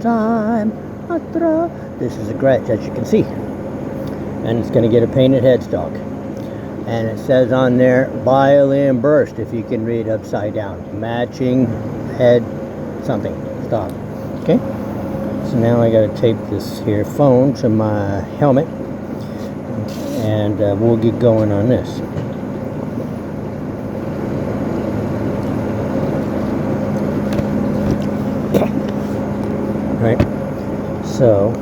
time. This is a Gretsch, as you can see, and it's going to get a painted headstock, and it says on there Violinburst, if you can read upside down, matching head something stock. Okay, so now I got to tape this here phone to my helmet, and we'll get going on this. Right, so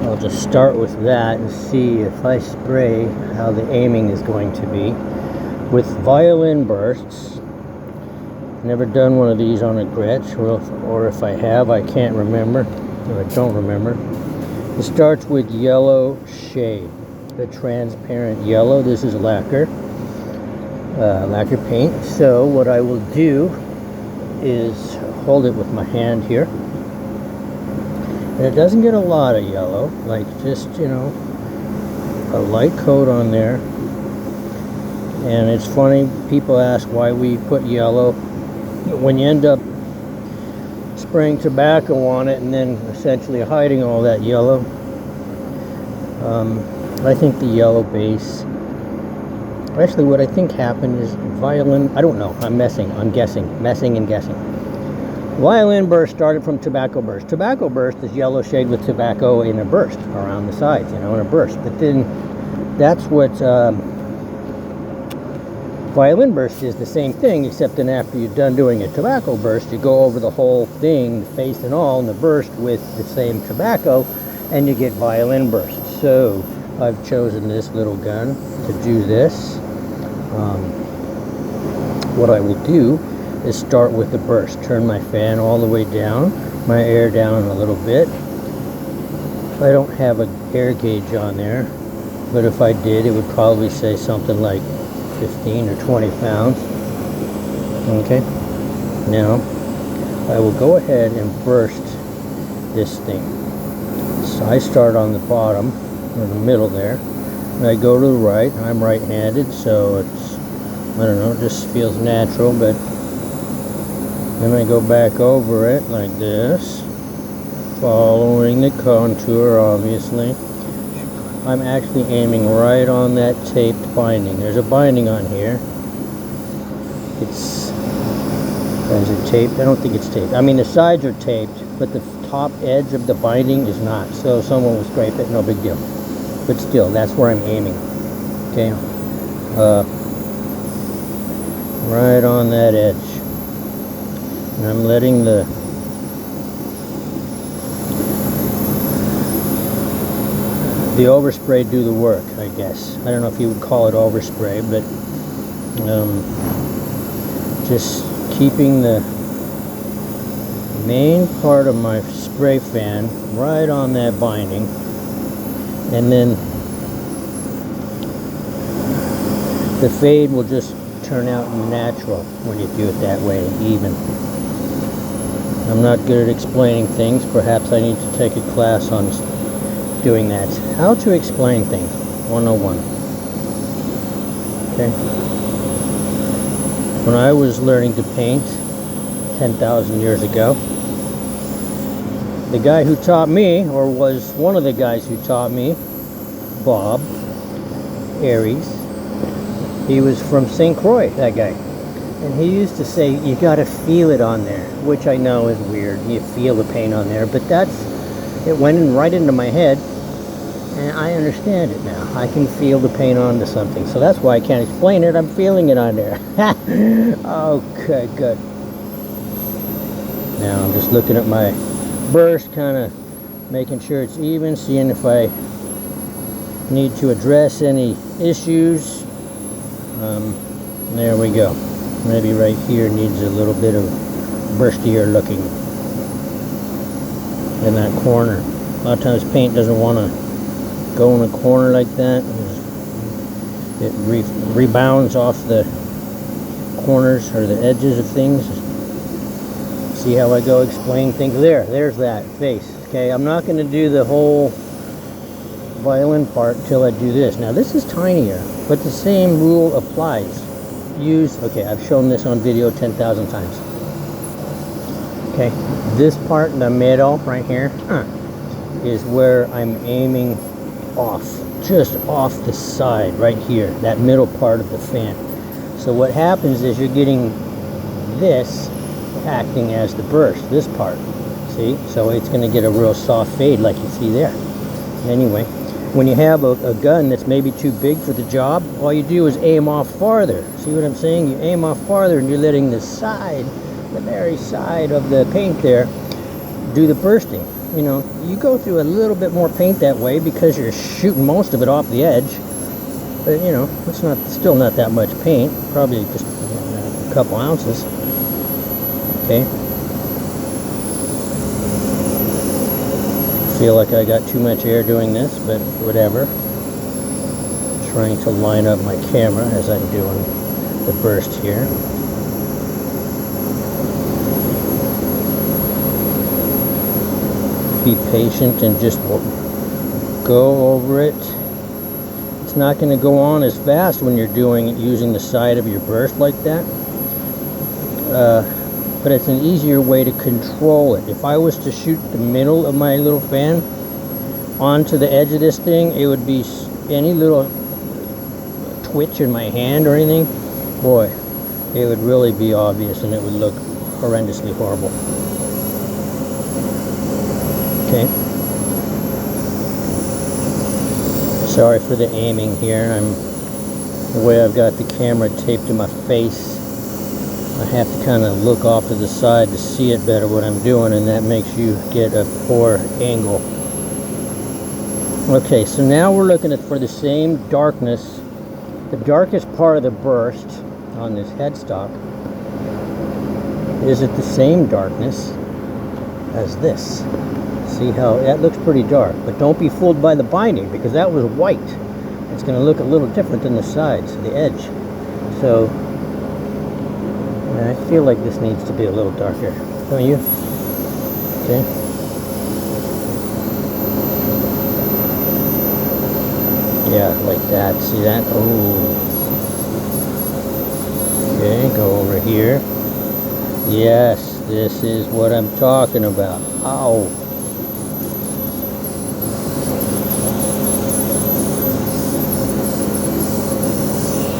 I'll just start with that and see if I spray how the aiming is going to be with Violinbursts. Never done one of these on a Gretsch, or if I have, I can't remember, or I don't remember. It starts with yellow shade, the transparent yellow. This is lacquer paint. So what I will do is hold it with my hand here, and it doesn't get a lot of yellow, like just, you know, a light coat on there. And it's funny, people ask why we put yellow when you end up spraying tobacco on it and then essentially hiding all that yellow. I think the yellow base, actually what I think happened is violin, I don't know, I'm messing and guessing. Violinburst started from tobacco burst. Tobacco burst is yellow shade with tobacco in a burst around the sides, you know, in a burst. But then that's what Violinburst is, the same thing, except then after you're done doing a tobacco burst, you go over the whole thing, the face and all, in the burst with the same tobacco, and you get Violinburst. So I've chosen this little gun to do this. What I will do is start with the burst. Turn my fan all the way down, my air down a little bit. I don't have an air gauge on there, but if I did, it would probably say something like 15 or 20 pounds. Okay, now I will go ahead and burst this thing. So I start on the bottom, or the middle there, and I go to the right. I'm right-handed, so it's, I don't know, it just feels natural, but then I go back over it like this, following the contour, obviously. I'm actually aiming right on that taped binding. There's a binding on here. Is it taped? I don't think it's taped. I mean, the sides are taped, but the top edge of the binding is not. So if someone will scrape it, no big deal. But still, that's where I'm aiming. Okay. Right on that edge. And I'm letting the overspray do the work, I guess. I don't know if you would call it overspray, but just keeping the main part of my spray fan right on that binding, and then the fade will just turn out natural when you do it that way, even. I'm not good at explaining things. Perhaps I need to take a class on doing that. How to explain things 101. Okay. When I was learning to paint 10,000 years ago, the guy who taught me, or was one of the guys who taught me, Bob Aries, he was from St. Croix, that guy. And he used to say, you gotta feel it on there, which I know is weird. You feel the paint on there, but it went in right into my head, and I understand it now. I can feel the paint onto something. So that's why I can't explain it. I'm feeling it on there. Okay, good. Now I'm just looking at my burst, kind of making sure it's even, seeing if I need to address any issues. There we go. Maybe right here needs a little bit of burstier looking in that corner. A lot of times paint doesn't want to go in a corner like that. It rebounds off the corners or the edges of things. See how I go explain things? There's that face. Okay, I'm not going to do the whole violin part until I do this. Now this is tinier, but the same rule applies. Okay, I've shown this on video 10,000 times. Okay, this part in the middle right here is where I'm aiming off, just off the side right here, that middle part of the fan. So what happens is you're getting this acting as the burst, this part. See? So it's going to get a real soft fade like you see there. Anyway, when you have a gun that's maybe too big for the job, all you do is aim off farther. See what I'm saying? You aim off farther and you're letting the side, the very side of the paint there, do the bursting. You know, you go through a little bit more paint that way because you're shooting most of it off the edge. But, you know, it's not, still not that much paint. Probably just a couple ounces. Okay. Feel like I got too much air doing this, but whatever. Trying to line up my camera as I'm doing the burst here. Be patient and just go over it. It's not going to go on as fast when you're doing it using the side of your burst like that. But it's an easier way to control it. If I was to shoot the middle of my little fan onto the edge of this thing, it would be any little twitch in my hand or anything, boy, it would really be obvious and it would look horrendously horrible. Okay. Sorry for the aiming here. The way I've got the camera taped to my face, I have to kind of look off to the side to see it better what I'm doing, and that makes you get a poor angle. Okay, so now we're looking for the same darkness. The darkest part of the burst on this headstock is at the same darkness as this. See how that looks pretty dark, but don't be fooled by the binding because that was white. It's going to look a little different than the sides, the edge. So I feel like this needs to be a little darker, don't you? Okay. Yeah, like that. See that? Oh. Okay, go over here. Yes, this is what I'm talking about. Ow.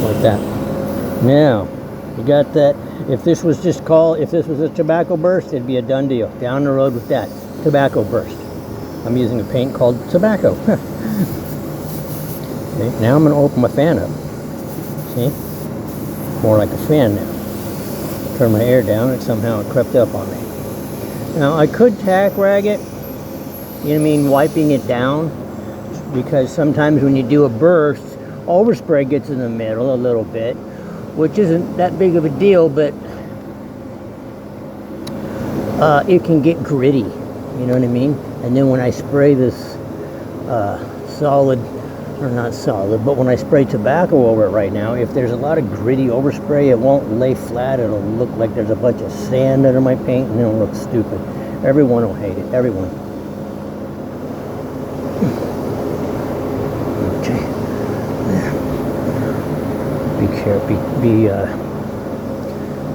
Like that. Now, you got that. If this was a tobacco burst, it'd be a done deal. Down the road with that. Tobacco burst. I'm using a paint called tobacco. Okay, now I'm going to open my fan up. See? More like a fan now. Turn my air down and somehow it crept up on me. Now I could tack rag it. You know what I mean? Wiping it down. Because sometimes when you do a burst, overspray gets in the middle a little bit, which isn't that big of a deal, but it can get gritty, you know what I mean? And then when I spray this solid, or not solid, but when I spray tobacco over it right now, if there's a lot of gritty overspray, it won't lay flat. It'll look like there's a bunch of sand under my paint, and it'll look stupid. Everyone will hate it, everyone.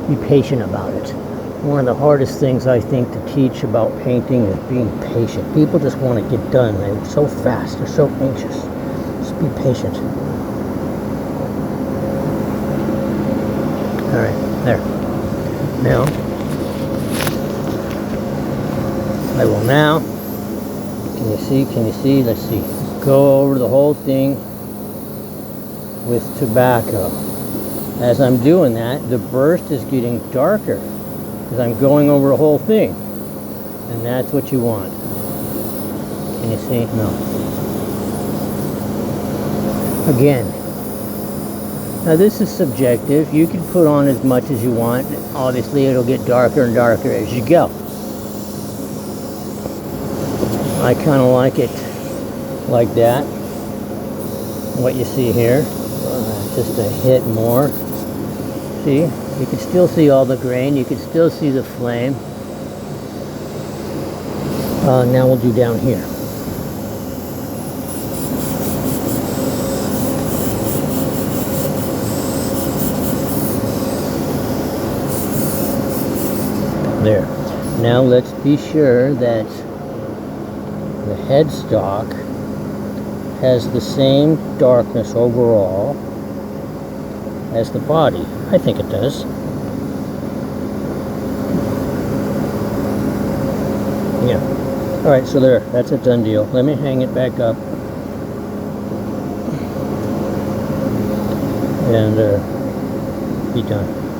Be patient about it. One of the hardest things I think to teach about painting is being patient. People just want to get done. They're so fast. They're so anxious. Just be patient. All right, there. Now, I will now. Can you see? Can you see? Let's see. Go over the whole thing with tobacco. As I'm doing that, the burst is getting darker because I'm going over the whole thing, and that's what you want. Can you see? No. Again, now this is subjective. You can put on as much as you want. Obviously it'll get darker and darker as you go. I kind of like it like that. What you see here, just a hit more. See, you can still see all the grain, you can still see the flame. Now we'll do down here. There. Now let's be sure that the headstock has the same darkness overall as the body. I think it does. Yeah. Alright, so there, that's a done deal. Let me hang it back up. And be done.